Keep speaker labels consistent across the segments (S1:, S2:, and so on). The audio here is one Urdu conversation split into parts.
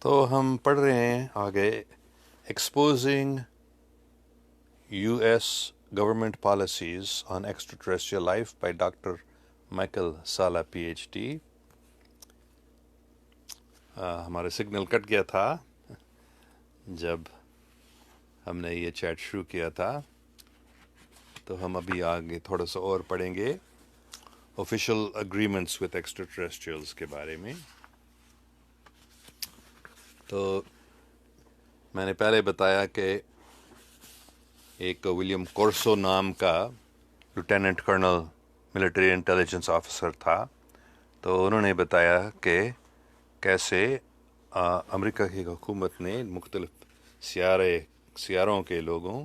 S1: تو ہم پڑھ رہے ہیں آگے exposing U S government policies on extra terrestrial life by doctor Michael سالا پی ایچ ڈی. ہمارا سگنل کٹ گیا تھا جب ہم نے یہ چیٹ شروع کیا تھا، تو ہم ابھی آگے تھوڑا سا اور پڑھیں گے آفیشیل اگریمنٹس وتھ ایکسٹرا ٹریسٹریلس کے بارے میں. تو میں نے پہلے بتایا کہ ایک ولیم کورسو نام کا lieutenant colonel military intelligence officer تھا. تو انہوں نے بتایا کہ کیسے امریکہ کی حکومت نے مختلف سیاروں کے لوگوں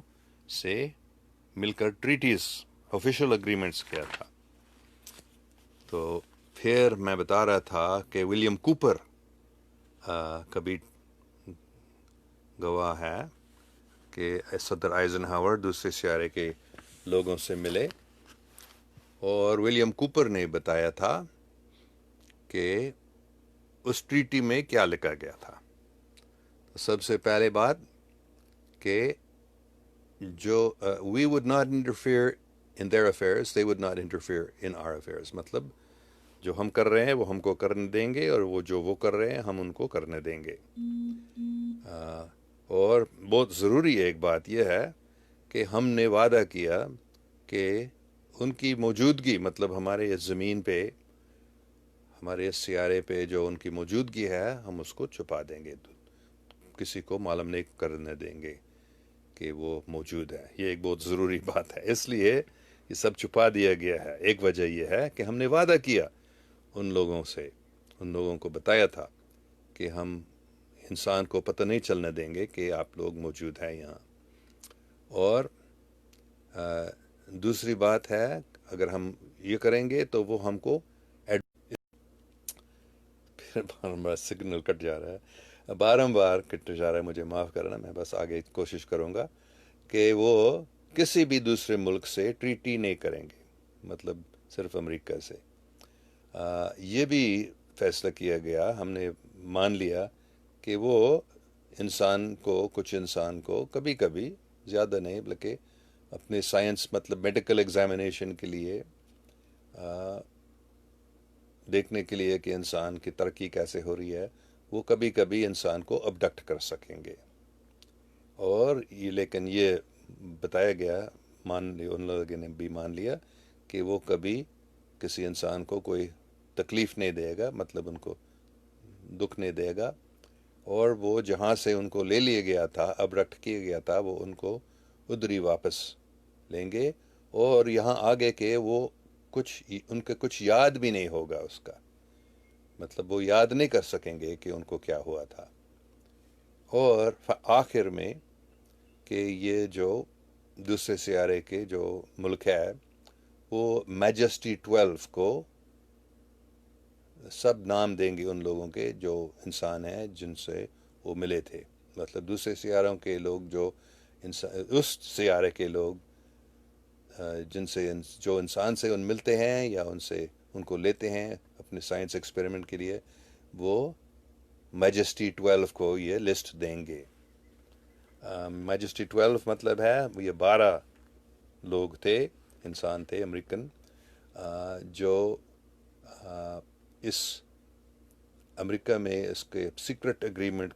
S1: سے مل کر ٹریٹیز آفیشیل اگریمنٹس کیا تھا. تو پھر میں بتا رہا تھا کہ ولیم کوپر کبھی گواہ ہے کہ صدر آئزن ہاور دوسرے سیارے کے لوگوں سے ملے، اور ولیم کوپر نے بتایا تھا کہ اس ٹریٹی میں کیا لکھا گیا تھا. سب سے پہلے بات کہ جو we would not interfere in their affairs, they would not interfere in our affairs. مطلب جو ہم کر رہے ہیں وہ ہم کو کرنے دیں گے، اور وہ کر رہے ہیں ہم ان کو کرنے دیں گے. اور بہت ضروری ایک بات یہ ہے کہ ہم نے وعدہ کیا کہ ان کی موجودگی، مطلب ہمارے اس زمین پہ، ہمارے اس سیارے پہ جو ان کی موجودگی ہے، ہم اس کو چھپا دیں گے، کسی کو معلوم نہیں کرنے دیں گے کہ وہ موجود ہے. یہ ایک بہت ضروری بات ہے، اس لیے یہ سب چھپا دیا گیا ہے. ایک وجہ یہ ہے کہ ہم نے وعدہ کیا ان لوگوں سے، ان لوگوں کو بتایا تھا کہ ہم انسان کو پتہ نہیں چلنے دیں گے کہ آپ لوگ موجود ہیں یہاں. اور دوسری بات ہے، اگر ہم یہ کریں گے تو وہ ہم کو پھر سگنل کٹ جا رہا ہے، بارمبار کٹ جا رہا ہے، مجھے معاف کرنا. میں بس آگے کوشش کروں گا کہ وہ کسی بھی دوسرے ملک سے ٹریٹی نہیں کریں گے، مطلب صرف امریکہ سے. یہ بھی فیصلہ کیا گیا، ہم نے مان لیا کہ وہ کچھ انسان کو کبھی کبھی، زیادہ نہیں بلکہ اپنے سائنس، مطلب میڈیکل ایگزامینیشن کے لیے، دیکھنے کے لیے کہ انسان کی ترقی کیسے ہو رہی ہے، وہ کبھی کبھی انسان کو ابڈکٹ کر سکیں گے. اور لیکن یہ بتایا گیا، ان لوگوں نے بھی مان لیا کہ وہ کبھی کسی انسان کو کوئی تکلیف نہیں دے گا، مطلب ان کو دکھ نہیں دے گا. اور وہ جہاں سے ان کو لے لیا گیا تھا، ابڈکٹ کیا گیا تھا، وہ ان کو ادھر ہی واپس لیں گے. اور یہاں آگے کہ وہ ان کے کچھ یاد بھی نہیں ہوگا اس کا، مطلب وہ یاد نہیں کر سکیں گے کہ ان کو کیا ہوا تھا. اور آخر میں کہ یہ جو دوسرے سیارے کے جو ملک ہے، وہ میجسٹی 12 کو سب نام دیں گے ان لوگوں کے جو انسان ہیں جن سے وہ ملے تھے. مطلب دوسرے سیاروں کے لوگ جو اس سیارے کے لوگ جو انسان سے ان ملتے ہیں یا ان کو لیتے ہیں اپنے سائنس ایکسپیریمنٹ کے لیے، وہ میجسٹی 12 کو یہ لسٹ دیں گے. میجسٹی 12 مطلب ہے یہ 12 لوگ تھے، انسان تھے امریکن، جو اس امریکہ میں اس کے سیکرٹ اگریمنٹ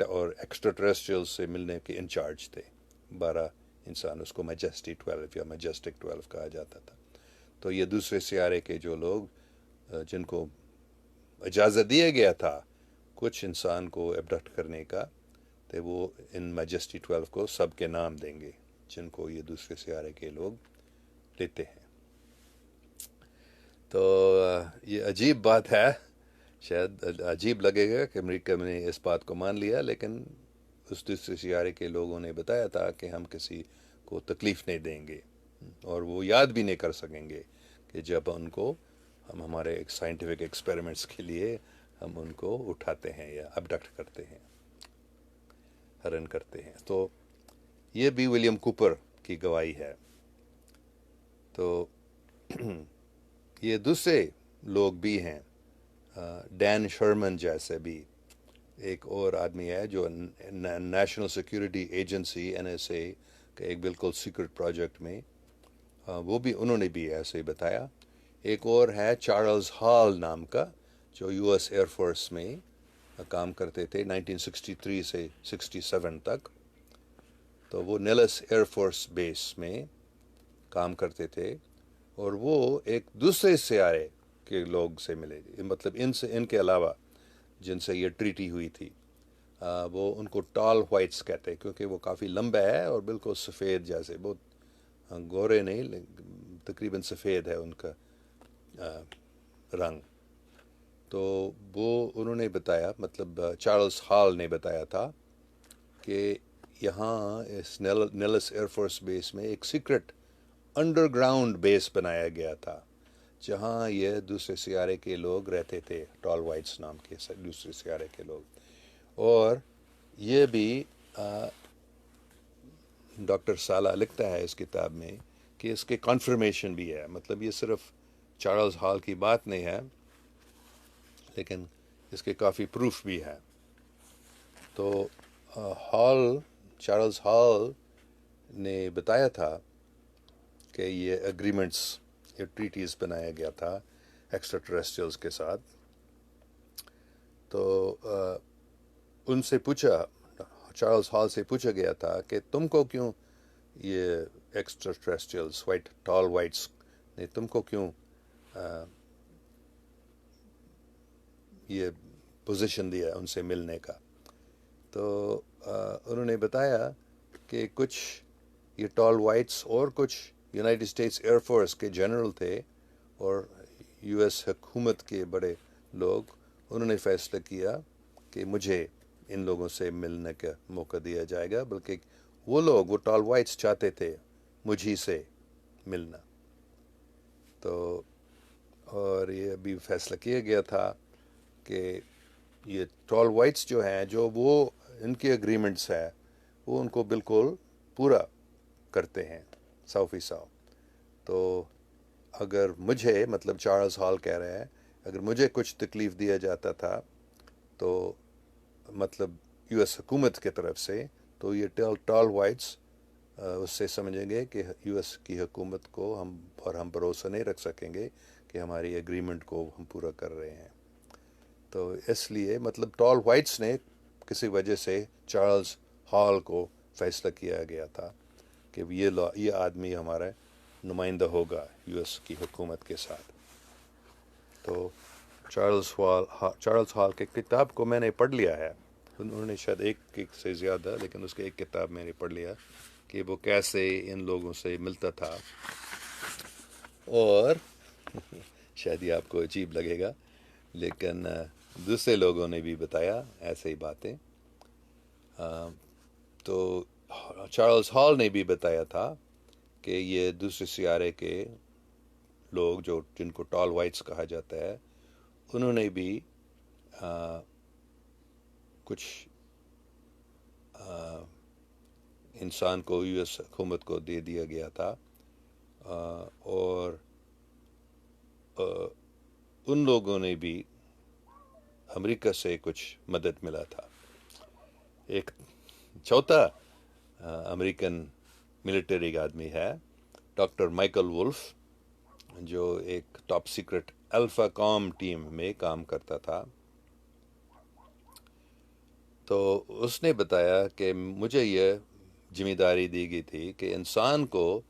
S1: اور ایکسٹرا ٹریسٹریل سے ملنے کے انچارج تھے. 12 انسان، اس کو میجسٹی 12 یا میجسٹک 12 کہا جاتا تھا. تو یہ دوسرے سیارے کے جو لوگ جن کو اجازت دیا گیا تھا کچھ انسان کو ایبڈکٹ کرنے کا، تو وہ ان میجسٹی 12 کو سب کے نام دیں گے جن کو یہ دوسرے سیارے کے لوگ لیتے ہیں. تو یہ عجیب بات ہے، شاید عجیب لگے گا کہ امریکہ نے اس بات کو مان لیا، لیکن اس دوسرے سیارے کے لوگوں نے بتایا تھا کہ ہم کسی کو تکلیف نہیں دیں گے، اور وہ یاد بھی نہیں کر سکیں گے کہ جب ہم ہمارے سائنٹیفک ایکسپیریمنٹس کے لیے ہم ان کو اٹھاتے ہیں یا ابڈکٹ کرتے ہیں، ہرن کرتے ہیں. تو یہ بھی ولیم کوپر کی گواہی ہے. تو یہ دوسرے لوگ بھی ہیں ڈین شرمن جیسے بھی ایک اور آدمی ہے جو نیشنل سیکیورٹی ایجنسی NSA کا ایک بالکل سیکرٹ پروجیکٹ میں، وہ بھی انہوں نے بھی ایسے ہی بتایا. ایک اور ہے چارلز ہال نام کا، جو US ایئر فورس میں کام کرتے تھے 1963 سے 67 تک. تو وہ نیلس ایئر فورس بیس میں کام کرتے تھے، اور وہ ایک دوسرے سیارے کے لوگ سے ملے، مطلب ان کے علاوہ جن سے یہ ٹریٹی ہوئی تھی. وہ ان کو ٹال وائٹس کہتے ہیں کیونکہ وہ کافی لمبا ہے اور بالکل سفید جیسے، بہت گورے نہیں تقریباً سفید ہے ان کا رنگ. تو وہ انہوں نے بتایا، مطلب چارلز ہال نے بتایا تھا کہ یہاں اس نیلس ایئر فورس بیس میں ایک سیکرٹ انڈر گراؤنڈ بیس بنایا گیا تھا، جہاں یہ دوسرے سیارے کے لوگ رہتے تھے، ٹال وائٹس نام کے دوسرے سیارے کے لوگ. اور یہ بھی ڈاکٹر سالہ لکھتا ہے اس کتاب میں کہ اس کے کنفرمیشن بھی ہے، مطلب یہ صرف چارلز ہال کی بات نہیں ہے لیکن اس کے کافی پروف بھی ہے. تو چارلز ہال نے بتایا تھا کہ یہ اگریمنٹس، یہ ٹریٹیز بنایا گیا تھا ایکسٹرا ٹریسٹریلز کے ساتھ. تو ان سے پوچھا، چارلز ہال سے پوچھا گیا تھا کہ تم کو کیوں یہ ایکسٹرا ٹریسٹریلز ٹال وائٹس نے تم کو کیوں یہ پوزیشن دیا ان سے ملنے کا. تو انہوں نے بتایا کہ کچھ یہ ٹال وائٹس اور کچھ یونائٹڈ اسٹیٹس ایئر فورس کے جنرل تھے اور US حکومت کے بڑے لوگ، انہوں نے فیصلہ کیا کہ مجھے ان لوگوں سے ملنے کا موقع دیا جائے گا، بلکہ وہ ٹال وائٹس چاہتے تھے مجھے سے ملنا. تو اور یہ بھی فیصلہ کیا گیا تھا کہ یہ ٹال وائٹس جو ہیں، جو وہ ان کے اگریمنٹس ہے وہ ان کو بالکل پورا کرتے ہیں 100%. تو اگر مجھے، مطلب چارلز ہال کہہ رہے ہیں، اگر مجھے کچھ تکلیف دیا جاتا تھا تو مطلب US حکومت کی طرف سے، تو یہ ٹال وائٹس اس سے سمجھیں گے کہ US کی حکومت کو ہم بھروسہ نہیں رکھ سکیں گے کہ ہماری ایگریمنٹ کو ہم پورا کر رہے ہیں. تو اس لیے مطلب ٹال وائٹس نے کسی وجہ سے چارلز ہال کو فیصلہ کیا گیا تھا کہ یہ آدمی ہمارا نمائندہ ہوگا US کی حکومت کے ساتھ. تو چارلز ہال کے کتاب کو میں نے پڑھ لیا ہے، انہوں نے شاید ایک سے زیادہ، لیکن اس کے ایک کتاب میں نے پڑھ لیا کہ وہ کیسے ان لوگوں سے ملتا تھا. اور شاید یہ آپ کو عجیب لگے گا لیکن دوسرے لوگوں نے بھی بتایا ایسے ہی باتیں. تو چارلز ہال نے بھی بتایا تھا کہ یہ دوسرے سیارے کے لوگ جن کو ٹال وائٹس کہا جاتا ہے، انہوں نے بھی کچھ انسان کو US حکومت کو دے دیا گیا تھا، اور ان لوگوں نے بھی امریکہ سے کچھ مدد ملا تھا. ایک چوتھا امریکن ملٹری آدمی ہے ڈاکٹر مائیکل وولف، جو ایک ٹاپ سیکرٹ الفا کام ٹیم میں کام کرتا تھا. تو اس نے بتایا کہ مجھے یہ ذمہ داری دی گئی تھی کہ انسان کو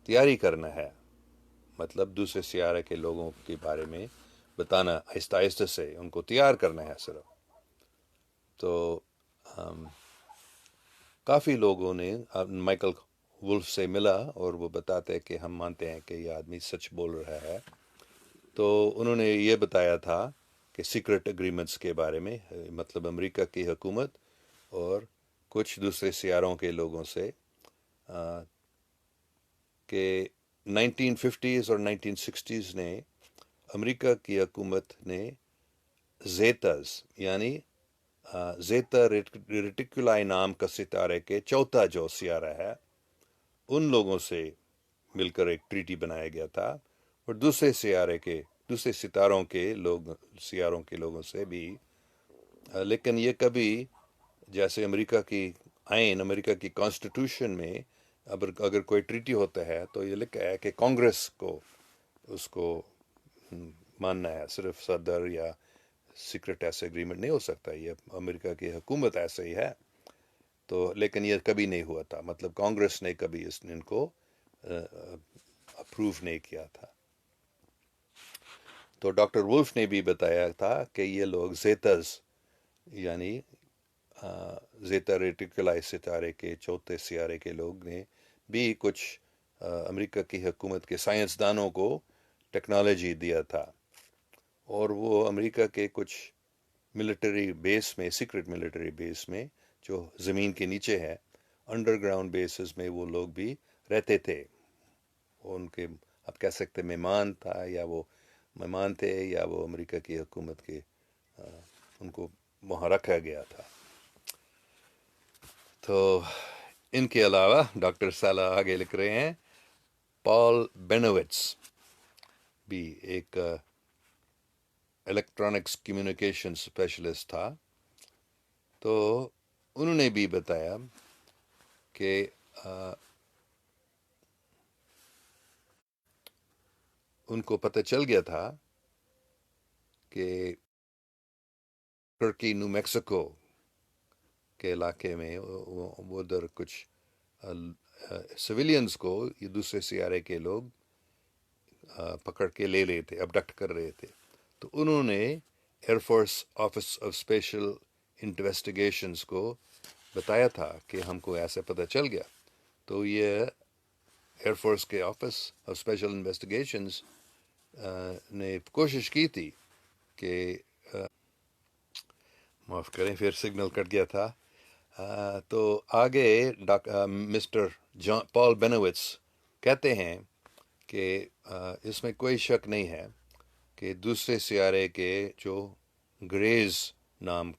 S1: تیاری کرنا ہے، مطلب دوسرے سیارے کے لوگوں کے بارے میں بتانا، آہستہ آہستہ سے ان کو تیار کرنا ہے صرف. تو کافی لوگوں نے مائیکل وولف سے ملا اور وہ بتاتے کہ ہم مانتے ہیں کہ یہ آدمی سچ بول رہا ہے. تو انہوں نے یہ بتایا تھا کہ سیکرٹ اگریمنٹس کے بارے میں، مطلب امریکہ کی حکومت اور کچھ دوسرے سیاروں کے لوگوں سے، کہ 1950s اور 1960s نے امریکہ کی حکومت نے زیتاز، یعنی زیتا ریٹیکولائی نام کا ستارے کے چوتھا جو سیارہ ہے، ان لوگوں سے مل کر ایک ٹریٹی بنایا گیا تھا، اور دوسرے سیارے کے دوسرے سیاروں کے لوگوں سے بھی، لیکن یہ کبھی، جیسے امریکہ کی کانسٹیٹیوشن میں اگر کوئی ٹریٹی ہوتا ہے تو یہ لکھا ہے کہ کانگریس کو اس کو ماننا ہے، صرف صدر یا سیکرٹ ایسے اگریمنٹ نہیں ہو سکتا، یہ امریکہ کی حکومت ایسے ہی ہے. تو لیکن یہ کبھی نہیں ہوا تھا، مطلب کانگریس نے کبھی ان کو اپروو نہیں کیا تھا. تو ڈاکٹر وولف نے بھی بتایا تھا کہ یہ لوگ زیتاز، یعنی زیتا ریٹیکولائی ستارے کے چوتھے سیارے کے لوگ نے بھی کچھ امریکہ کی حکومت کے سائنسدانوں کو ٹیکنالوجی دیا تھا، اور وہ امریکہ کے کچھ ملٹری بیس میں، سیکرٹ ملٹری بیس میں جو زمین کے نیچے ہے، انڈر گراؤنڈ بیسز میں وہ لوگ بھی رہتے تھے. ان کے آپ کہہ سکتے مہمان تھے، یا وہ امریکہ کی حکومت کے ان کو وہاں رکھا گیا تھا. تو ان کے علاوہ ڈاکٹر سالہ آگے لکھ رہے ہیں، پال بینویٹس بھی ایک الیکٹرانکس کمیونیکیشن اسپیشلسٹ تھا. تو انہوں نے بھی بتایا کہ ان کو پتہ چل گیا تھا کہ ٹرکی، نیو میکسیکو کے علاقے میں وہ ادھر کچھ سویلینز کو یہ دوسرے سیارے کے لوگ پکڑ کے لے رہے تھے، ابڈکٹ کر رہے تھے. تو انہوں نے air force office of special investigations کو بتایا تھا کہ ہم کو ایسے پتہ چل گیا. تو یہ ایئر فورس کے آفس آف اسپیشل انویسٹیگیشنز نے کوشش کی تھی کہ معاف کریں، پھر سگنل کٹ گیا تھا. تو آگے مسٹر پال بینویٹس کہتے ہیں کہ اس میں کوئی شک نہیں ہے کہ دوسرے سیارے کے جو گریز نام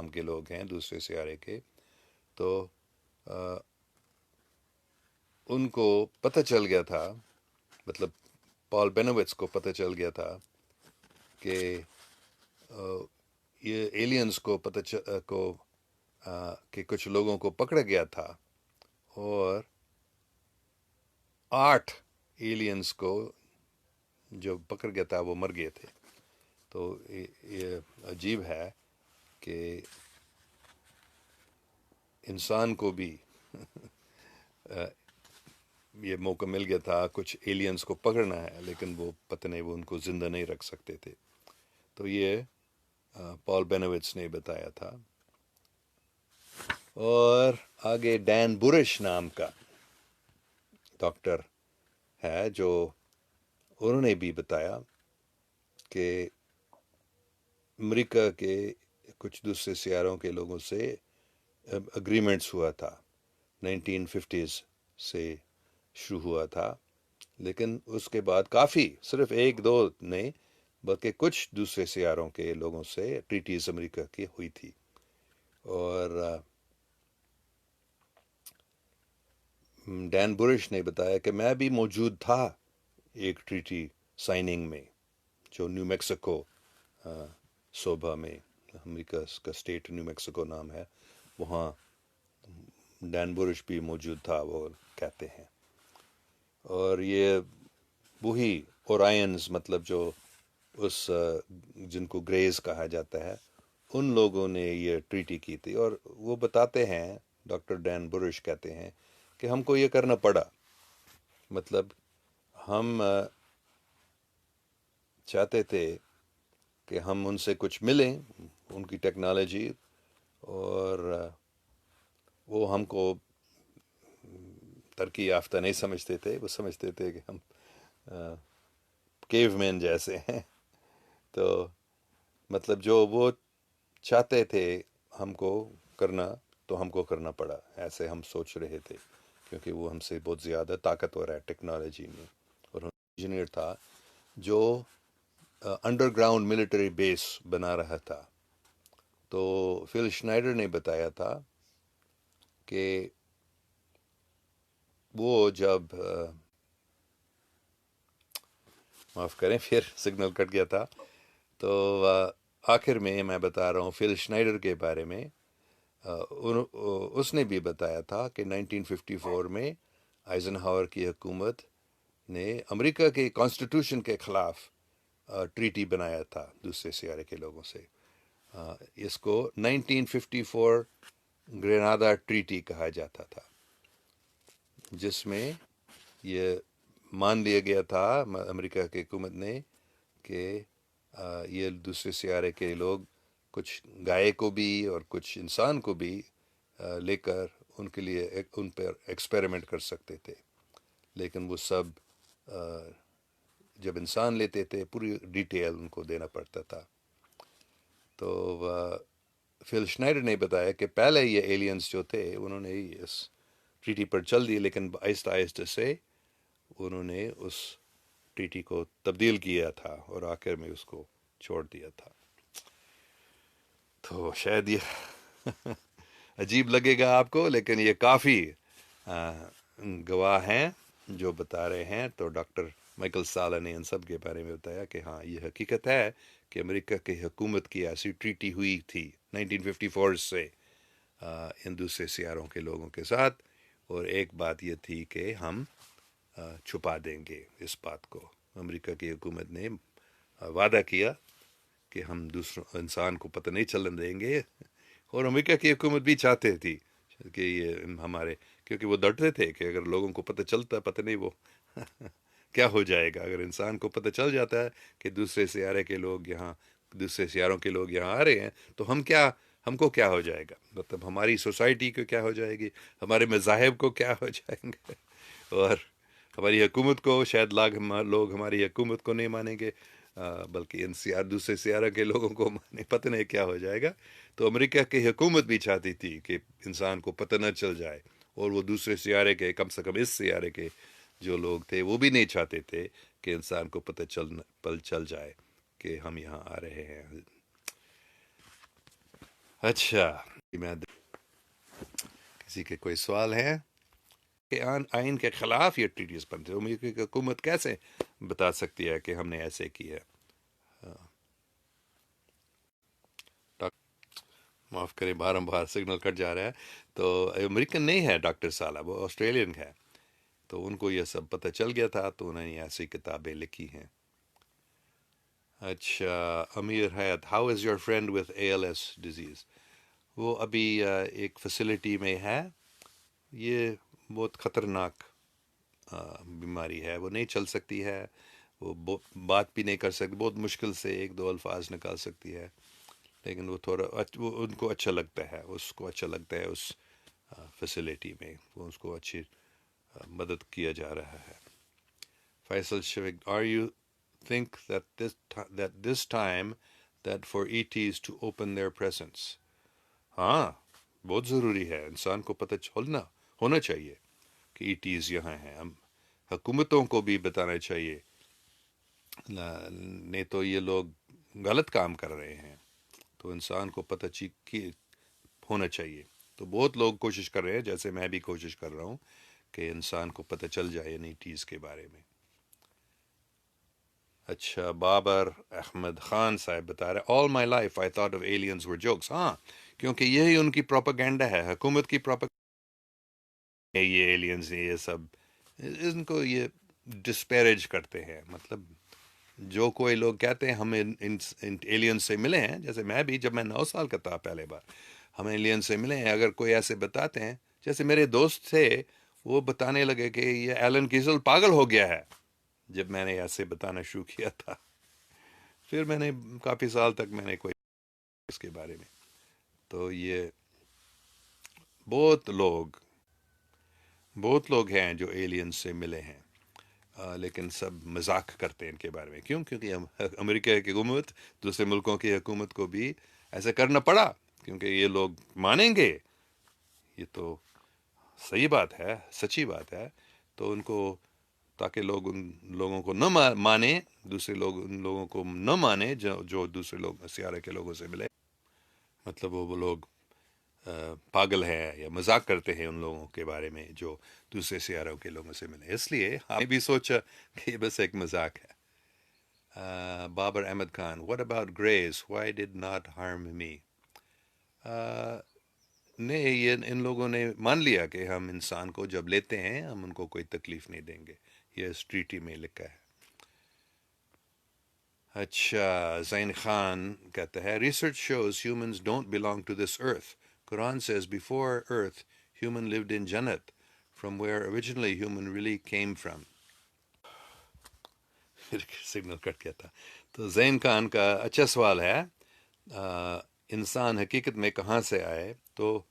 S1: کے لوگ ہیں دوسرے سیارے کے، تو ان کو پتہ چل گیا تھا، مطلب پال بینویٹس کو پتہ چل گیا تھا کہ یہ ایلینز کو کہ کچھ لوگوں کو پکڑا گیا تھا، اور 8 ایلینز کو جو پکڑ گیا تھا وہ مر گئے تھے. تو یہ عجیب ہے کہ انسان کو بھی یہ موقع مل گیا تھا کچھ ایلینز کو پکڑنا ہے، لیکن وہ پتہ نہیں، وہ ان کو زندہ نہیں رکھ سکتے تھے. تو یہ پال بینویٹس نے بتایا تھا. اور آگے ڈین برش نام کا ڈاکٹر ہے، جو انہوں نے بھی بتایا کہ امریکہ کے کچھ دوسرے سیاروں کے لوگوں سے اگریمنٹس ہوا تھا، 1950s سے شروع ہوا تھا، لیکن اس کے بعد کافی، صرف 1-2 نہیں بلکہ کچھ دوسرے سیاروں کے لوگوں سے ٹریٹیز امریکہ کی ہوئی تھی. اور ڈین برش نے بتایا کہ میں بھی موجود تھا ایک ٹریٹی سائننگ میں، جو نیو میکسیکو صوبہ میں، امریکہ کا اسٹیٹ نیو میکسیکو نام ہے، وہاں ڈین برش بھی موجود تھا، وہ کہتے ہیں. اور یہ وہی اورائنز، مطلب جو جن کو گریز کہا جاتا ہے، ان لوگوں نے یہ ٹریٹی کی تھی. اور وہ بتاتے ہیں، ڈاکٹر ڈین برش کہتے ہیں کہ ہم کو یہ کرنا پڑا، مطلب ہم چاہتے تھے کہ ہم ان سے کچھ ملیں، ان کی ٹیکنالوجی، اور وہ ہم کو ترقی یافتہ نہیں سمجھتے تھے، وہ سمجھتے تھے کہ ہم کیو مین جیسے ہیں. تو مطلب جو وہ چاہتے تھے ہم کو کرنا، تو ہم کو کرنا پڑا، ایسے ہم سوچ رہے تھے، کیونکہ وہ ہم سے بہت زیادہ طاقتور ہے ٹیکنالوجی میں. اور انجینئر تھا جو انڈر گراؤنڈ ملٹری بیس بنا رہا تھا. تو فل شنائڈر نے بتایا تھا کہ وہ جب معاف کریں پھر سگنل کٹ گیا تھا. تو آخر میں میں بتا رہا ہوں فل شنائڈر کے بارے میں. اس نے بھی بتایا تھا کہ 1954 میں آئزن ہاور کی حکومت نے امریکہ کے کانسٹیٹیوشن کے خلاف ٹریٹی بنایا تھا دوسرے سیارے کے لوگوں سے. اس کو 1954 گرینادا ٹریٹی کہا جاتا تھا، جس میں یہ مان لیا گیا تھا امریکہ کی حکومت نے کہ یہ دوسرے سیارے کے لوگ کچھ گائے کو بھی اور کچھ انسان کو بھی لے کر ان کے لیے ان پر ایکسپیریمنٹ کر سکتے تھے. لیکن وہ سب جب انسان لیتے تھے پوری ڈیٹیل ان کو دینا پڑتا تھا. تو فل شنائڈر نے بتایا کہ پہلے یہ ایلینز جو تھے انہوں نے اس ٹریٹی پر چل دی، لیکن آہستہ آہستہ سے انہوں نے اس ٹریٹی کو تبدیل کیا تھا اور آخر میں اس کو چھوڑ دیا تھا. تو شاید یہ عجیب لگے گا آپ کو، لیکن یہ کافی گواہ ہیں جو بتا رہے ہیں. تو ڈاکٹر مائیکل سالہ نے ان سب کے بارے میں بتایا کہ ہاں یہ حقیقت ہے کہ امریکہ کی حکومت کی ایسی ٹریٹی ہوئی تھی 1954 سے ان دوسرے سیاروں کے لوگوں کے ساتھ، اور ایک بات یہ تھی کہ ہم چھپا دیں گے اس بات کو. امریکہ کی حکومت نے وعدہ کیا کہ ہم دوسروں انسان کو پتہ نہیں چلنے دیں گے، اور امریکہ کی حکومت بھی چاہتے تھی کہ یہ ہمارے، کیونکہ وہ ڈرتے تھے کہ اگر لوگوں کو پتہ چلتا پتہ نہیں وہ کیا ہو جائے گا. اگر انسان کو پتہ چل جاتا ہے کہ دوسرے سیارے کے لوگ یہاں، دوسرے سیاروں کے لوگ یہاں آ رہے ہیں، تو ہم کو کیا ہو جائے گا، مطلب ہماری سوسائٹی کو کیا ہو جائے گی، ہمارے مذاہب کو کیا ہو جائیں گے، اور ہماری حکومت کو شاید لوگ ہماری حکومت کو نہیں مانیں گے، بلکہ ان دوسرے سیارے کے لوگوں کو پتہ نہیں کیا ہو جائے گا. تو امریکہ کی حکومت بھی چاہتی تھی کہ انسان کو پتہ نہ چل جائے، اور وہ دوسرے سیارے کے، کم سے کم اس سیارے کے جو لوگ تھے وہ بھی نہیں چاہتے تھے کہ انسان کو پتہ چل جائے کہ ہم یہاں آ رہے ہیں. اچھا، میں کسی کے کوئی سوال ہے کہ آئین کے خلاف یہ ٹریٹیز بنتے، امریکہ کی حکومت کیسے بتا سکتی ہے کہ ہم نے ایسے کی ہے؟ معاف کریں بار سگنل کٹ جا رہا ہے. تو امریکن نہیں ہے ڈاکٹر سالہ، وہ آسٹریلین ہے. تو ان کو یہ سب پتہ چل گیا تھا، تو انہوں نے ایسی کتابیں لکھی ہیں. اچھا، امیر حیات، how is your friend with ALS disease? وہ ابھی ایک فیسلٹی میں ہے. یہ بہت خطرناک بیماری ہے، وہ نہیں چل سکتی ہے، وہ بات بھی نہیں کر سکتی، بہت مشکل سے ایک دو الفاظ نکال سکتی ہے. لیکن وہ تھوڑا وہ ان کو اچھا لگتا ہے، اس کو اچھا لگتا ہے اس فیسلٹی میں، وہ اس کو اچھی مدد کیا جا رہا ہے. فیصل شیخ، are you think that this time that for ETs to open their presence؟ ہاں، بہت ضروری ہے، انسان کو پتہ ہونا چاہیے کہ ETs یہاں ہیں. ہم حکومتوں کو بھی بتانا چاہیے، نہیں تو یہ لوگ غلط کام کر رہے ہیں. تو انسان کو پتہ ہونا چاہیے. تو بہت لوگ کوشش کر رہے ہیں، جیسے میں بھی کوشش کر رہا ہوں کہ انسان کو پتہ چل جائے ETs کے بارے میں. اچھا، بابر احمد خان صاحب بتا رہے all my life I thought of aliens were jokes. ہاں، کیونکہ یہی ان کی پروپیگنڈا ہے، حکومت کی پروپیگنڈا. یہ ایلینز یہ سب ان کو یہ ڈسپیریج کرتے ہیں. مطلب جو کوئی لوگ کہتے ہیں ہم ایلین سے ملے ہیں، جیسے میں بھی جب میں 9 سال کا تھا پہلے بار ہم ایلین سے ملے ہیں، اگر کوئی ایسے بتاتے ہیں، جیسے میرے دوست تھے وہ بتانے لگے کہ یہ ایلن گیزل پاگل ہو گیا ہے جب میں نے ایسے بتانا شروع کیا تھا. پھر میں نے کافی سال تک میں نے کوئی اس کے بارے میں. تو یہ بہت لوگ ہیں جو ایلین سے ملے ہیں، لیکن سب مذاق کرتے ہیں ان کے بارے میں. کیونکہ امریکہ کی حکومت دوسرے ملکوں کی حکومت کو بھی ایسا کرنا پڑا، کیونکہ یہ لوگ مانیں گے، یہ تو صحیح بات ہے، سچی بات ہے. تو ان کو تاکہ لوگ ان لوگوں کو نہ مانیں، دوسرے لوگ ان لوگوں کو نہ مانیں جو دوسرے لوگ سیارے کے لوگوں سے ملے، مطلب وہ لوگ پاگل ہے یا مذاق کرتے ہیں ان لوگوں کے بارے میں جو دوسرے سیاروں کے لوگوں سے ملے. اس لیے آپ نے بھی سوچا کہ یہ بس ایک مذاق ہے. Babar Ahmed Khan, what about grays? Why did not harm me? نہیں، یہ ان لوگوں نے مان لیا کہ ہم انسان کو جب لیتے ہیں ہم ان کو کوئی تکلیف نہیں دیں گے. یہ اس ٹریٹی میں لکھا ہے. اچھا، زین خان کہتا ہے research shows humans don't belong to this earth. Quran says before earth human lived in Jannat from where originally human really came from. پھر سگنل کٹ گیا تھا. تو زین خان کا اچھا سوال ہے. انسان حقیقت میں کہاں سے آئے؟ تو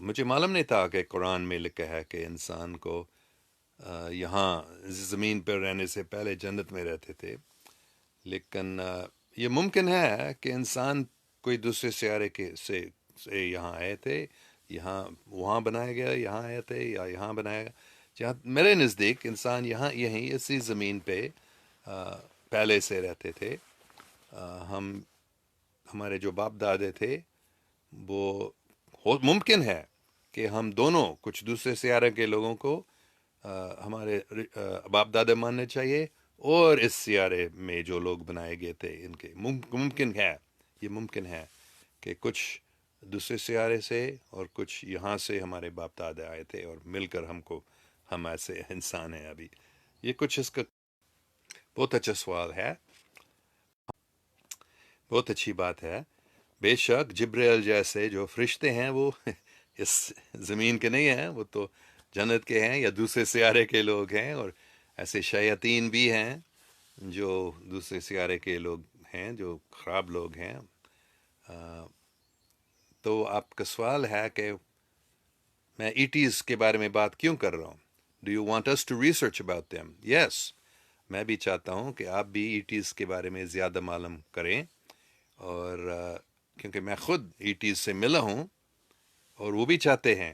S1: مجھے معلوم نہیں تھا کہ قرآن میں لکھا ہے کہ انسان کو یہاں زمین پر رہنے سے پہلے جنت میں رہتے تھے. لیکن یہ ممکن ہے کہ انسان کوئی دوسرے سیارے سے یہاں آئے تھے، یہاں وہاں بنایا گیا، یہاں آئے تھے یا یہاں بنایا گیا. جہاں میرے نزدیک انسان یہاں یہیں اسی زمین پہ پہلے سے رہتے تھے. ہم ہمارے جو باپ دادے تھے وہ ممکن ہے کہ ہم دونوں کچھ دوسرے سیارے کے لوگوں کو ہمارے باپ دادے ماننے چاہیے، اور اس سیارے میں جو لوگ بنائے گئے تھے ان کے ممکن ہے، یہ ممکن ہے کہ کچھ دوسرے سیارے سے اور کچھ یہاں سے ہمارے باپ دادے آئے تھے اور مل کر ہم ایسے انسان ہیں ابھی. یہ کچھ اس کا بہت اچھا سوال ہے، بہت اچھی بات ہے. بے شک جبریل جیسے جو فرشتے ہیں وہ اس زمین کے نہیں ہیں، وہ تو جنت کے ہیں یا دوسرے سیارے کے لوگ ہیں. اور ایسے شیاطین بھی ہیں جو دوسرے سیارے کے لوگ ہیں، جو خراب لوگ ہیں. تو آپ کا سوال ہے کہ میں ایٹیز کے بارے میں بات کیوں کر رہا ہوں؟ Do you want us to research about them? Yes, میں بھی چاہتا ہوں کہ آپ بھی ایٹیز کے بارے میں زیادہ معلوم کریں. اور کیونکہ میں خود ایٹیز سے ملا ہوں، اور وہ بھی چاہتے ہیں،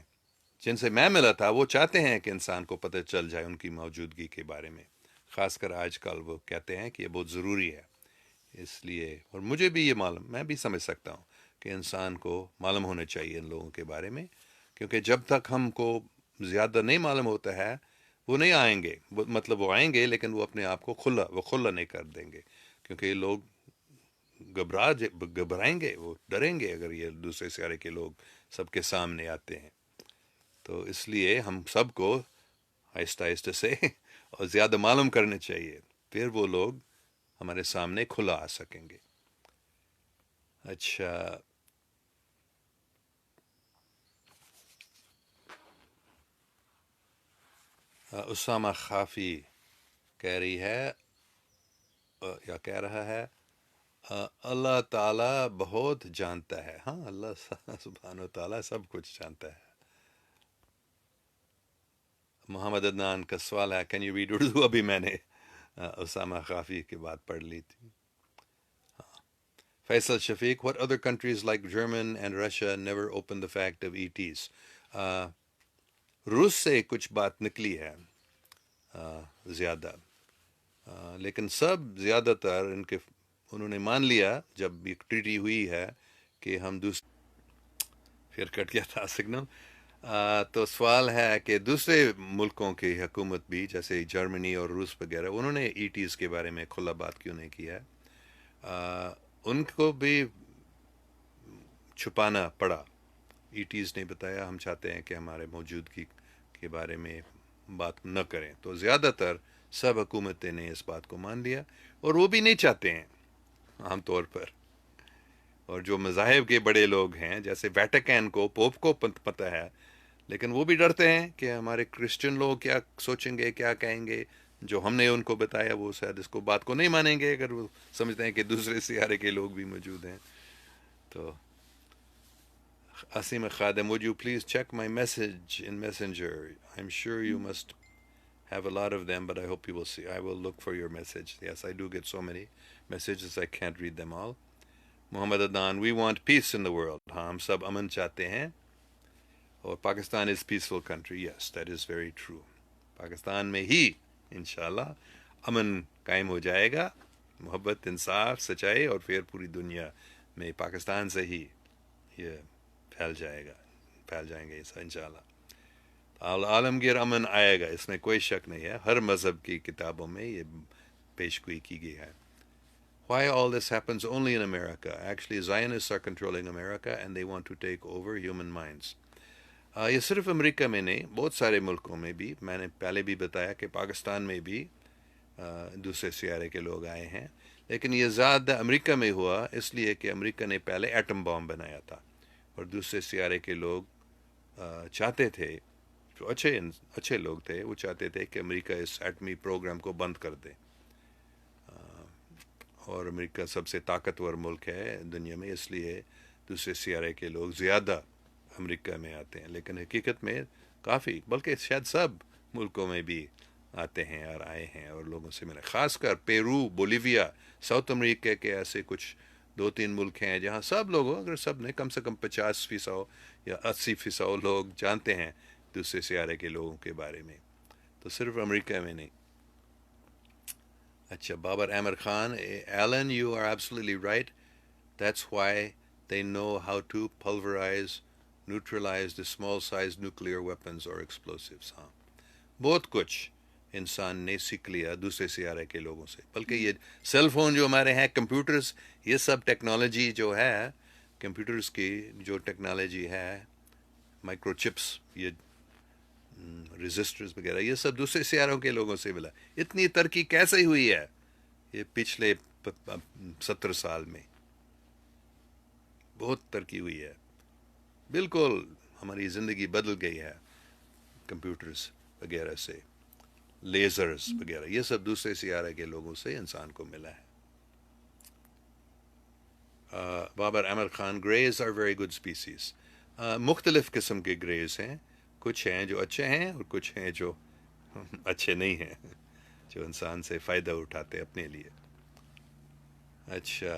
S1: جن سے میں ملا تھا وہ چاہتے ہیں کہ انسان کو پتہ چل جائے ان کی موجودگی کے بارے میں. خاص کر آج کل وہ کہتے ہیں کہ یہ بہت ضروری ہے. اس لیے، اور مجھے بھی یہ معلوم، میں بھی سمجھ سکتا ہوں کہ انسان کو معلوم ہونا چاہیے ان لوگوں کے بارے میں. کیونکہ جب تک ہم کو زیادہ نہیں معلوم ہوتا ہے وہ نہیں آئیں گے. مطلب وہ آئیں گے لیکن وہ اپنے آپ کو کھلا نہیں کر دیں گے. کیونکہ یہ لوگ گھبرائیں گے، وہ ڈریں گے اگر یہ دوسرے سیارے کے لوگ سب کے سامنے آتے ہیں. تو اس لیے ہم سب کو آہستہ آہستہ سے اور زیادہ معلوم کرنے چاہیے، پھر وہ لوگ ہمارے سامنے کھلا آ سکیں گے. اچھا، اسامہ خافی کہہ رہی ہے یا کہہ رہا ہے اللہ تعالیٰ بہت جانتا ہے. ہاں، اللہ سبحانہ و تعالیٰ سب کچھ جانتا ہے. محمد عدنان کا سوال ہے کین یو ریڈ اردو؟ ابھی میں نے اسامہ خافی کی بات پڑھ لی تھی. فیصل شفیق what other countries like German and Russia never open the fact of ETs؟ روس سے کچھ بات نکلی ہے زیادہ، لیکن سب زیادہ تر انہوں نے مان لیا جب ایک ٹریٹی ہوئی ہے کہ ہم پھر کٹ گیا تھا سگنل. تو سوال ہے کہ دوسرے ملکوں کی حکومت بھی جیسے جرمنی اور روس وغیرہ انہوں نے ایٹیز کے بارے میں کھلا بات کیوں نہیں کیا ہے؟ ان کو بھی چھپانا پڑا. ایٹیز نے بتایا ہم چاہتے ہیں کہ ہمارے موجودگی کے بارے میں بات نہ کریں. تو زیادہ تر سب حکومتیں نے اس بات کو مان لیا، اور وہ بھی نہیں چاہتے ہیں عام طور پر. اور جو مذاہب کے بڑے لوگ ہیں جیسے ویٹیکن کو، پوپ کو پتہ ہے، لیکن وہ بھی ڈرتے ہیں کہ ہمارے کرسچن لوگ کیا سوچیں گے، کیا کہیں گے. جو ہم نے ان کو بتایا وہ شاید اس کو بات کو نہیں مانیں گے اگر وہ سمجھتے ہیں کہ دوسرے سیارے کے لوگ بھی موجود ہیں. تو Asim Khadem, would you please check my message in Messenger? I'm sure you must have a lot of them, but I hope you will see. I will look for your message. Yes, I do get so many messages, I can't read them all. Muhammad Adnan, we want peace in the world. ہم سب امن چاہتے ہیں، اور Pakistan is peaceful country. Yes, that is very true. Pakistan میں ہی انشاءاللہ امن قائم ہو جائے گا، محبت، انصاف، سچائی، اور پھر پوری دنیا میں پاکستان سے ہی یہ پھیل جائیں گے انشاءاللہ. عالمگیر امن آئے گا، اس میں کوئی شک نہیں ہے. ہر مذہب کی کتابوں میں یہ پیش گوئی کی گئی ہے. Why all this happens only in America? Actually, Zionists are controlling America and they want to take over human minds. یہ صرف امریکہ میں نہیں، بہت سارے ملکوں میں بھی، میں نے پہلے بھی بتایا کہ پاکستان میں بھی دوسرے سیارے کے لوگ آئے ہیں، لیکن یہ زیادہ امریکہ میں ہوا اس لیے کہ امریکہ نے پہلے ایٹم بام بنایا تھا، اور دوسرے سیارے کے لوگ چاہتے تھے، جو اچھے لوگ تھے، وہ چاہتے تھے کہ امریکہ اس ایٹمی پروگرام کو بند کر دے، اور امریکہ سب سے طاقتور ملک ہے دنیا میں، اس لیے دوسرے سیارے کے لوگ زیادہ امریکہ میں آتے ہیں، لیکن حقیقت میں کافی، بلکہ شاید سب ملکوں میں بھی آتے ہیں اور آئے ہیں اور لوگوں سے ملے، خاص کر پیرو، بولیویا، ساؤتھ امریکہ کے ایسے کچھ 2-3 ملک ہیں جہاں سب لوگوں، اگر سب نے کم سے کم 50% یا 80% لوگ جانتے ہیں دوسرے سیارے کے لوگوں کے بارے میں، تو صرف امریکہ میں نہیں۔ اچھا، Babar Ahmed Khan, Alan you are absolutely right, that's why they know how to pulverize, neutralize the small sized nuclear weapons or explosives. ہاں، بہت کچھ انسان نے سیکھ لیا دوسرے سیارے کے لوگوں سے، بلکہ یہ سیل فون جو ہمارے ہیں، کمپیوٹرز، یہ سب ٹیکنالوجی جو ہے، کمپیوٹرز کی جو ٹیکنالوجی ہے، مائکرو چپس، یہ رجسٹرز وغیرہ، یہ سب دوسرے سیاروں کے لوگوں سے ملا۔ اتنی ترقی کیسے ہوئی ہے یہ پچھلے 70 سال میں؟ بہت ترقی ہوئی ہے، بالکل ہماری زندگی بدل گئی ہے کمپیوٹرز وغیرہ سے، لیزرز وغیرہ، یہ سب دوسرے سیارے کے لوگوں سے انسان کو ملا ہے۔ بابر احمد خان، گریز آر ویری گڈ اسپیسیز، مختلف قسم کے گریز ہیں، کچھ ہیں جو اچھے ہیں اور کچھ ہیں جو اچھے نہیں ہیں، جو انسان سے فائدہ اٹھاتے اپنے لیے۔ اچھا،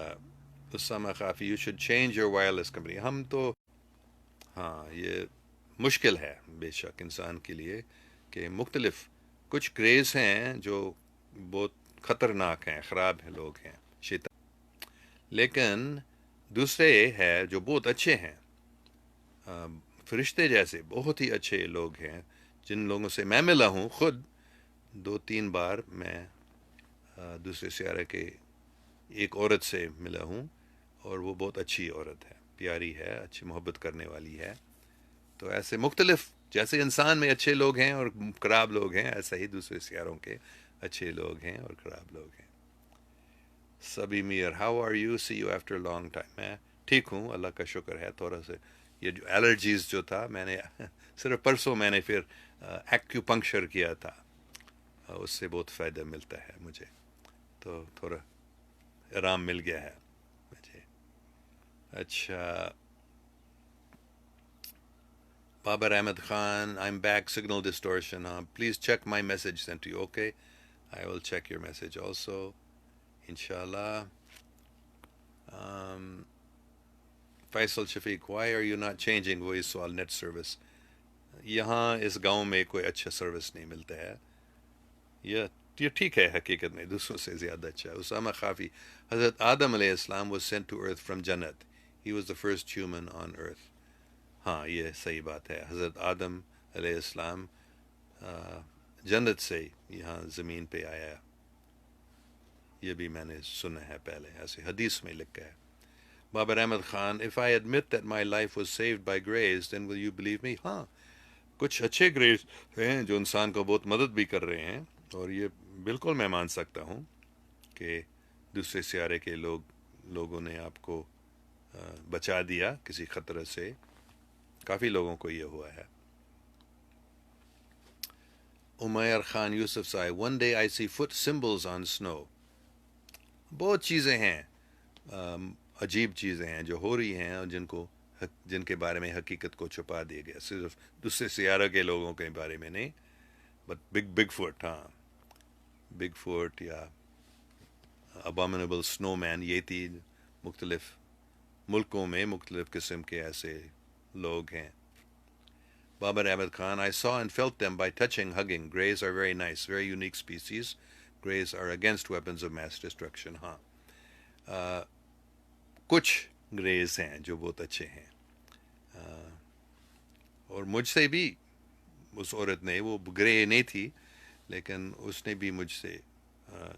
S1: Osama Khafi, you should change your wireless company, ہم تو، ہاں یہ مشکل ہے بے شک انسان کے لیے کہ مختلف کچھ گریز ہیں جو بہت خطرناک ہیں، خراب ہیں، لوگ ہیں، شیطان، لیکن دوسرے ہے جو بہت اچھے ہیں، فرشتے جیسے بہت ہی اچھے لوگ ہیں، جن لوگوں سے میں ملا ہوں خود 2-3 بار، میں دوسرے سیارے کے ایک عورت سے ملا ہوں، اور وہ بہت اچھی عورت ہے، پیاری ہے، اچھی محبت کرنے والی ہے۔ تو ایسے مختلف، جیسے انسان میں اچھے لوگ ہیں اور خراب لوگ ہیں، ایسا ہی دوسرے سیاروں کے اچھے لوگ ہیں اور خراب لوگ ہیں۔ سبھی Mir, how are you, see you after long time, میں ٹھیک ہوں، اللہ کا شکر ہے، تھوڑا سا یہ جو الرجیز جو تھا، میں نے صرف پرسوں میں نے پھر ایکیوپنکچر کیا تھا، اس سے بہت فائدہ ملتا ہے مجھے، تو تھوڑا آرام مل گیا ہے مجھے۔ اچھا، Babar Ahmed Khan, I'm back, signal distortion. Please check my message sent to you. Okay, I will check your message also, inshallah. Faisal Shafiq, why are you not changing voice to net service? یہاں اس گاؤں میں کوئی اچھا سروس نہیں ملتا ہے، یہ ٹھیک ہے، حقیقت میں دوسروں سے زیادہ اچھا ہے۔ اسامہ خافی، حضرت آدم علیہ السلام was sent to earth from جنت، he was the first human on earth۔ ہاں یہ صحیح بات ہے، حضرت آدم علیہ السلام جنت سے یہاں زمین پہ آیا، یہ بھی میں نے سنا ہے پہلے، ایسے حدیث میں لکھا ہے۔ Babar Ahmed Khan, if I admit that my life was saved by grace, then will you believe me؟ ہاں، کچھ اچھے گریز ہیں جو انسان کو بہت مدد بھی کر رہے ہیں، اور یہ بالکل میں مان سکتا ہوں کہ دوسرے سیارے کے لوگوں نے آپ کو بچا دیا کسی خطرے سے، کافی لوگوں کو یہ ہوا ہے۔ عمیر خان یوسف صاحب، one day I see foot symbols on snow۔ بہت چیزیں ہیں، عجیب چیزیں ہیں جو ہو رہی ہیں، اور جن کے بارے میں حقیقت کو چھپا دیا گیا، صرف دوسرے سیارے کے لوگوں کے بارے میں نہیں، بٹ بگ فوٹ، ہاں، بگ فوٹ یا ابامنیبل سنو مین، یہ تین مختلف ملکوں میں مختلف قسم کے ایسے لوگ ہیں۔ Babar Ahmed Khan, I saw and felt them by touching, hugging. Greys are very nice, very unique species. Greys are against weapons of mass destruction۔ ہاں، کچھ گریز ہیں جو بہت اچھے ہیں، اور مجھ سے بھی اس عورت نے، وہ گرے نہیں تھی لیکن اس نے بھی مجھ سے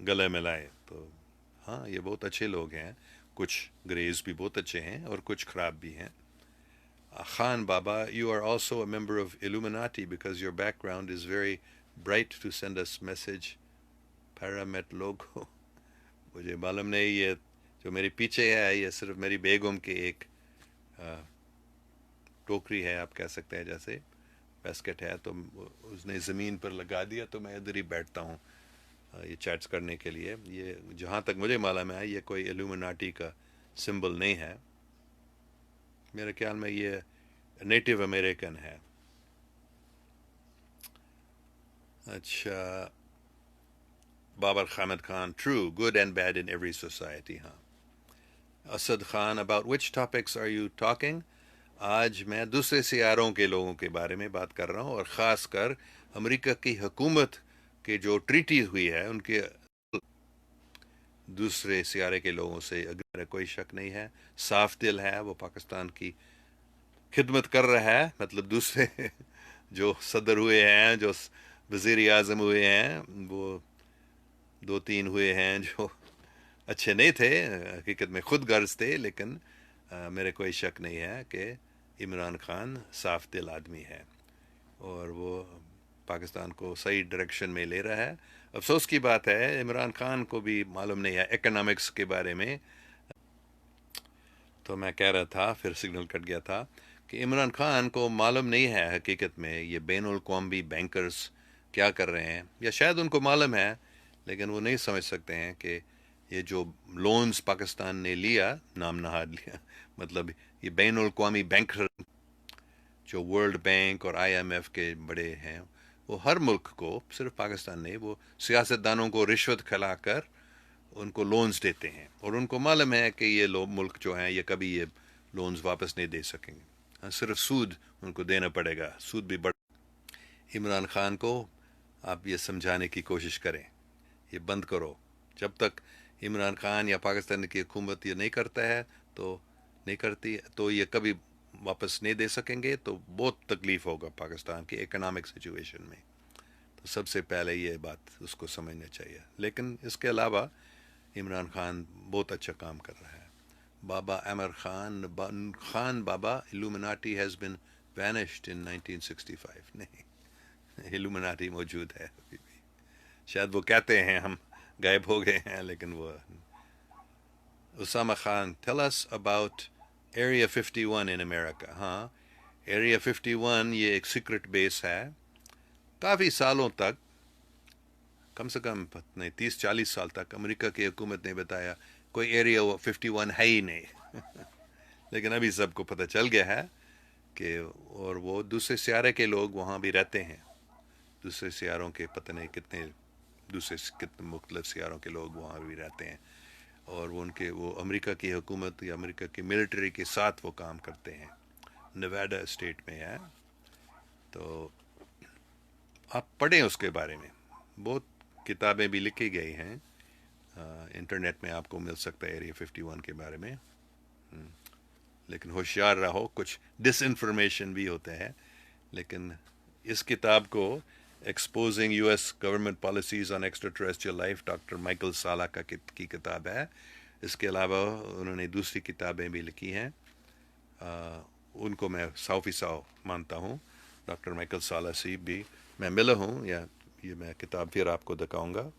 S1: گلے ملائے، تو ہاں یہ بہت اچھے لوگ ہیں، کچھ گریز بھی بہت اچھے ہیں اور کچھ خراب بھی ہیں. Khan Baba, you are also a member of Illuminati because your background is very bright to send us message. Paramet logo. مجھے معلوم نہیں، یہ جو میرے پیچھے ہے یہ صرف میری بیگم کی ایک ٹوکری ہے، آپ کہہ سکتے ہیں، جیسے بیسکٹ ہے، تو اس نے زمین پر لگا دیا تو میں ادھر ہی بیٹھتا ہوں یہ چیٹس کرنے کے لیے. یہ جہاں تک مجھے معلوم ہے یہ کوئی ایلومیناٹی کا سمبل نہیں ہے، میرے خیال میں یہ نیٹو امریکن ہے. اچھا، Babar Hamid Khan, true, good and bad in every society. ہاں. Asad Khan, about which topics are you talking? آج میں دوسرے سیاروں کے لوگوں کے بارے میں بات کر رہا ہوں، اور خاص کر امریکہ کی حکومت کے جو ٹریٹی ہوئی ہے ان کے دوسرے سیارے کے لوگوں سے. اگر کوئی شک نہیں ہے، صاف دل ہے، وہ پاکستان کی خدمت کر رہا ہے. مطلب دوسرے جو صدر ہوئے ہیں، جو وزیر اعظم ہوئے ہیں، وہ دو تین ہوئے ہیں جو اچھے نہیں تھے، حقیقت میں خود غرض تھے، لیکن میرے کوئی شک نہیں ہے کہ عمران خان صاف دل آدمی ہے اور وہ پاکستان کو صحیح ڈائریکشن میں لے رہا ہے. افسوس کی بات ہے عمران خان کو بھی معلوم نہیں ہے اکنامکس کے بارے میں. تو میں کہہ رہا تھا، پھر سگنل کٹ گیا تھا، کہ عمران خان کو معلوم نہیں ہے حقیقت میں یہ بین الاقوامی بینکرز کیا کر رہے ہیں، یا شاید ان کو معلوم ہے لیکن وہ نہیں سمجھ سکتے ہیں کہ یہ جو لونز پاکستان نے لیا، نام نہاد لیا، مطلب یہ بین الاقوامی بینکر جو ورلڈ بینک اور آئی ایم ایف کے بڑے ہیں، وہ ہر ملک کو، صرف پاکستان نہیں، وہ سیاست دانوں کو رشوت کھلا کر ان کو لونز دیتے ہیں، اور ان کو معلوم ہے کہ یہ ملک جو ہیں یہ کبھی یہ لونز واپس نہیں دے سکیں گے، صرف سود ان کو دینا پڑے گا، سود بھی بڑھ. عمران خان کو آپ یہ سمجھانے کی کوشش کریں، یہ بند کرو. جب تک عمران خان یا پاکستان کی حکومت یہ نہیں کرتا ہے تو نہیں کرتی تو یہ کبھی واپس نہیں دے سکیں گے، تو بہت تکلیف ہوگا پاکستان کی اکنامک سچویشن میں. تو سب سے پہلے یہ بات اس کو سمجھنا چاہیے. لیکن اس کے علاوہ عمران خان بہت اچھا کام کر رہا ہے. بابا عمر خان بابا illuminati has been vanished in 1965. نہیں، illuminati موجود ہے ابھی بھی. شاید وہ کہتے ہیں ہم غائب ہو گئے ہیں، لیکن وہ. Usama Khan, tell us about Area 51 in America. ہاں، Area 51 یہ ایک سیکرٹ بیس ہے. کافی سالوں تک، کم سے کم 30-40 سال تک امریکہ کی حکومت نے بتایا کوئی ایریا 51 ہے ہی نہیں. لیکن ابھی سب کو پتہ چل گیا ہے کہ، اور وہ دوسرے سیارے کے لوگ وہاں بھی رہتے ہیں. دوسرے سیاروں کے پتہ نہیں کتنے مختلف سیاروں کے لوگ وہاں بھی رہتے ہیں، اور وہ وہ امریکہ کی حکومت یا امریکہ کی ملٹری کے ساتھ وہ کام کرتے ہیں. نیواڈا اسٹیٹ میں ہے. تو آپ پڑھیں اس کے بارے میں، بہت کتابیں بھی لکھی گئی ہیں، انٹرنیٹ میں آپ کو مل سکتا ہے ایریا 51 کے بارے میں. لیکن ہوشیار رہو، کچھ ڈس انفارمیشن بھی ہوتے ہیں. لیکن اس کتاب کو exposing U S government policies on extra terrestrial life doctor Michael Salla کی کتاب ہے. اس کے علاوہ انہوں نے دوسری کتابیں بھی لکھی ہیں، ان کو میں 100% مانتا ہوں. ڈاکٹر مائیکل سالہ سے بھی میں ملا ہوں، یا یہ میں کتاب پھر آپ کو دکھاؤں گا.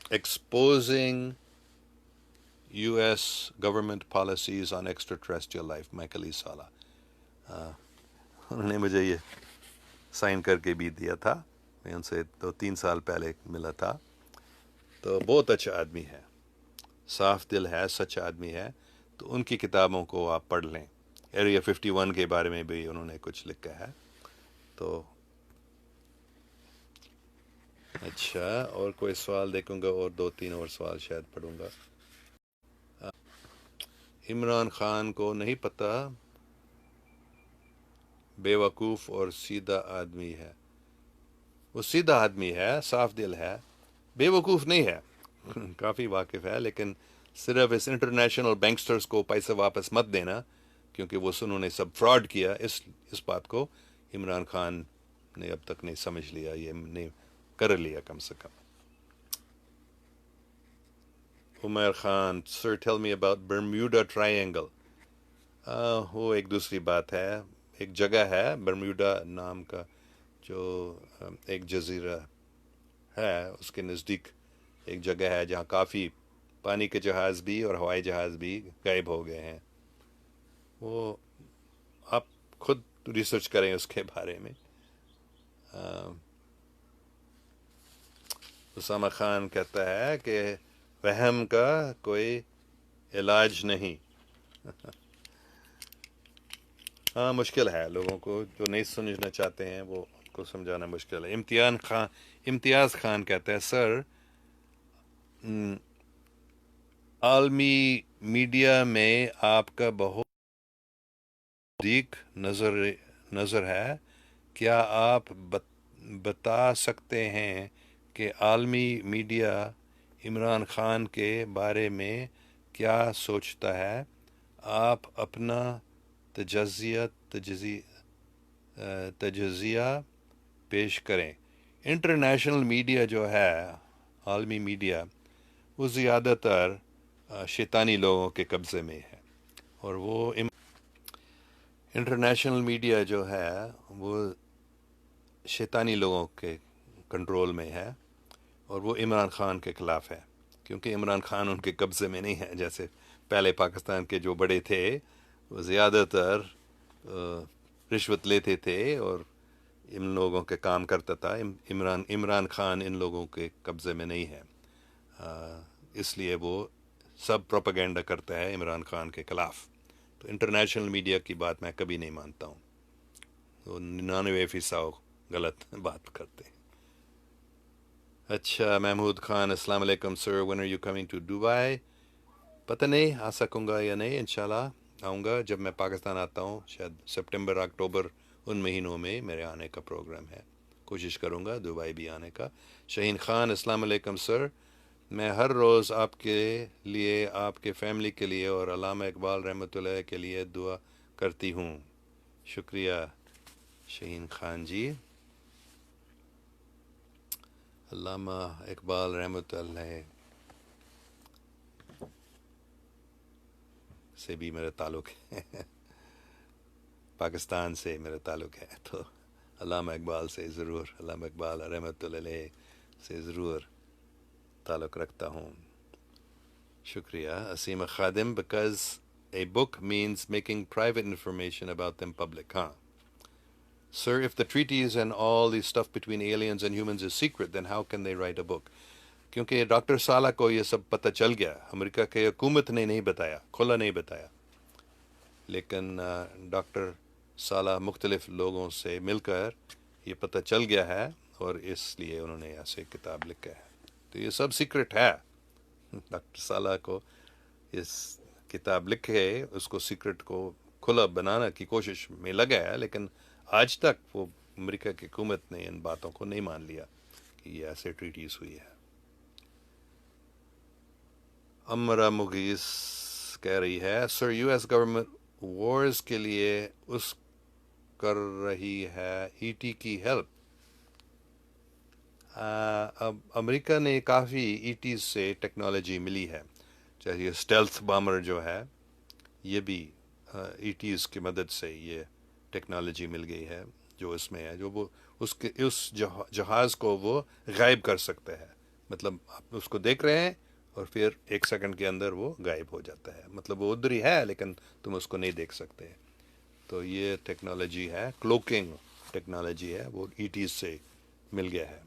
S1: Exposing U S government policies on extra terrestrial life, Michael E Salla. انہوں نے مجھے یہ سائن کر کے بھی دیا تھا، میں ان سے 2-3 سال پہلے ملا تھا. تو بہت اچھا آدمی ہے، صاف دل ہے، سچا آدمی ہے. تو ان کی کتابوں کو آپ پڑھ لیں. ایریا 51 کے بارے میں بھی انہوں نے کچھ لکھا ہے. تو اچھا، اور کوئی سوال دیکھوں گا، اور 2-3 اور سوال شاید پڑھوں گا. عمران خان کو نہیں پتہ، بے وقوف اور سیدھا آدمی ہے. وہ سیدھا آدمی ہے، صاف دل ہے، بے وقوف نہیں ہے. کافی واقف ہے، لیکن صرف اس انٹرنیشنل بینکسٹرز کو پیسے واپس مت دینا، کیونکہ وہ انہوں نے سب فراڈ کیا. اس بات کو عمران خان نے اب تک نہیں سمجھ لیا، یہ نہیں کر لیا کم سے کم. عمر خان سر ٹیل می اباؤٹ برمیوڈا ٹرائینگل. وہ ایک دوسری بات ہے. ایک جگہ ہے برمیوڈا نام کا جو ایک جزیرہ ہے، اس کے نزدیک ایک جگہ ہے جہاں کافی پانی کے جہاز بھی اور ہوائی جہاز بھی غائب ہو گئے ہیں. وہ آپ خود ریسرچ کریں اس کے بارے میں. اسامہ خان کہتا ہے کہ وہم کا کوئی علاج نہیں. ہاں مشکل ہے، لوگوں کو جو نہیں سمجھنا چاہتے ہیں وہ ان کو سمجھانا مشکل ہے. امتیاز خان کہتا ہے سر، عالمی میڈیا میں آپ کا بہت دیک نظر ہے. کیا آپ بتا سکتے ہیں کہ عالمی میڈیا عمران خان کے بارے میں کیا سوچتا ہے؟ آپ اپنا تجزیہ پیش کریں. انٹرنیشنل میڈیا جو ہے، عالمی میڈیا، وہ زیادہ تر شیطانی لوگوں کے قبضے میں ہے. اور وہ انٹرنیشنل میڈیا جو ہے وہ شیطانی لوگوں کے کنٹرول میں ہے، اور وہ عمران خان کے خلاف ہے، کیونکہ عمران خان ان کے قبضے میں نہیں ہے. جیسے پہلے پاکستان کے جو بڑے تھے وہ زیادہ تر رشوت لیتے تھے اور ان لوگوں کے کام کرتا تھا. عمران خان ان لوگوں کے قبضے میں نہیں ہے، اس لیے وہ سب پروپیگنڈا کرتا ہے عمران خان کے خلاف. تو انٹرنیشنل میڈیا کی بات میں کبھی نہیں مانتا ہوں. وہ 99% غلط بات کرتے ہیں. اچھا محمود خان السلام علیکم سر، when are you coming to Dubai؟ پتہ نہیں آ سکوں گا یا نہیں. انشاءاللہ آؤں گا جب میں پاکستان آتا ہوں، شاید سپٹمبر اکتوبر ان مہینوں میں میرے آنے کا پروگرام ہے. کوشش کروں گا دبئی بھی آنے کا. شہین خان السلام علیکم سر، میں ہر روز آپ کے لیے، آپ کے فیملی کے لیے اور علامہ اقبال رحمۃ اللہ کے لیے دعا کرتی ہوں. شکریہ شہین خان جی. علامہ اقبال رحمۃ اللہ سے بھی میرا تعلق ہے، پاکستان سے میرا تعلق ہے، تو علامہ اقبال سے ضرور، علامہ اقبال رحمۃ اللہ علیہ سے ضرور تعلق رکھتا ہوں. شکریہ. اسیم خادم because a book means making private information about them public. ہاں Sir, if the treaties and all the stuff between aliens and humans is secret, then how can they write a book? کیونکہ ڈاکٹر صالح کو یہ سب پتہ چل گیا، امریکہ کے حکومت نے نہیں بتایا، کھلا نہیں بتایا، لیکن ڈاکٹر صالح مختلف لوگوں سے مل کر یہ پتہ چل گیا ہے، اور اس لیے انہوں نے ایسے کتاب لکھا ہے. تو یہ سب سیکرٹ ہے. ڈاکٹر صالح کو اس کتاب لکھے، اس کو سیکرٹ کو کھلا بنانا کی کوشش میں لگا ہے، لیکن آج تک وہ امریکہ کی حکومت نے ان باتوں کو نہیں مان لیا کہ یہ ایسے ٹریٹیز ہوئی ہے. امرا مغیث کہہ رہی ہے سر، یو ایس گورنمنٹ وارز کے لیے اس کر رہی ہے ای ٹی کی ہیلپ. اب امریکہ نے کافی ای ٹیز سے ٹیکنالوجی ملی ہے، چاہے یہ اسٹیلتھ بامر جو ہے، یہ بھی ای ٹیز کی مدد سے یہ ٹیکنالوجی مل گئی ہے جو اس میں ہے، جو وہ اس جہاز کو وہ غائب کر سکتا ہے. مطلب آپ اس کو دیکھ رہے ہیں اور پھر 1 سیکنڈ کے اندر وہ غائب ہو جاتا ہے. مطلب وہ ادھر ہی ہے لیکن تم اس کو نہیں دیکھ سکتے. تو یہ ٹیکنالوجی ہے، کلوکنگ ٹیکنالوجی ہے، وہ ای ٹیز سے مل گیا ہے.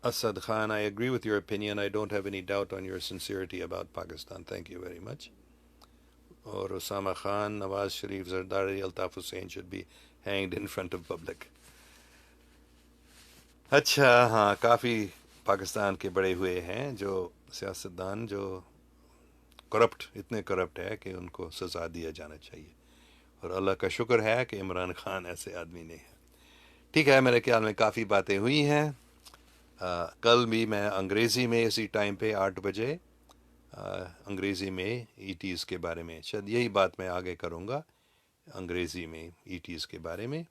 S1: Asad Khan, I agree with your opinion. I don't have any doubt on your sincerity about Pakistan. Thank you very much. Or Osama Khan, Nawaz Sharif, Zardari, Altaf Hussain should be hanged in front of public. اچھا ہاں، کافی پاکستان کے بڑے ہوئے ہیں جو سیاستدان جو کرپٹ، اتنے کرپٹ ہے کہ ان کو سزا دیا جانا چاہیے. اور اللہ کا شکر ہے کہ عمران خان ایسے آدمی نہیں ہے. ٹھیک ہے، میرے خیال میں کافی باتیں ہوئی ہیں. کل بھی میں انگریزی میں اسی ٹائم پہ 8 بجے انگریزی میں ای ٹیز کے بارے میں، شاید یہی بات میں آگے کروں گا انگریزی میں ای ٹیز کے بارے میں.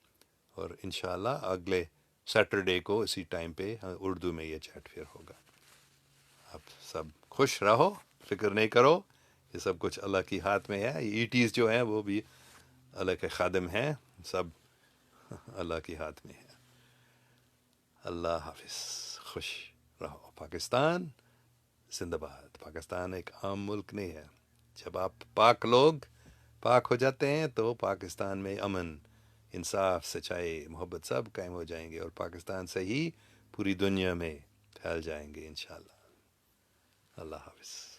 S1: اور انشاءاللہ اگلے سیٹرڈے کو اسی ٹائم پہ اردو میں یہ چیٹ پھر ہوگا. آپ سب خوش رہو، فکر نہیں کرو، یہ سب کچھ اللہ کی ہاتھ میں ہے. ایٹیز جو ہیں وہ بھی اللہ کے خادم ہیں، سب اللہ کی ہاتھ میں ہے. اللہ حافظ، خوش رہو. پاکستان زندہ باد. پاکستان ایک عام ملک نہیں ہے. جب آپ پاک لوگ پاک ہو جاتے ہیں تو پاکستان میں امن، انصاف، سچائی، محبت سب قائم ہو جائیں گے، اور پاکستان سے ہی پوری دنیا میں پھیل جائیں گے انشاءاللہ. اللہ حافظ.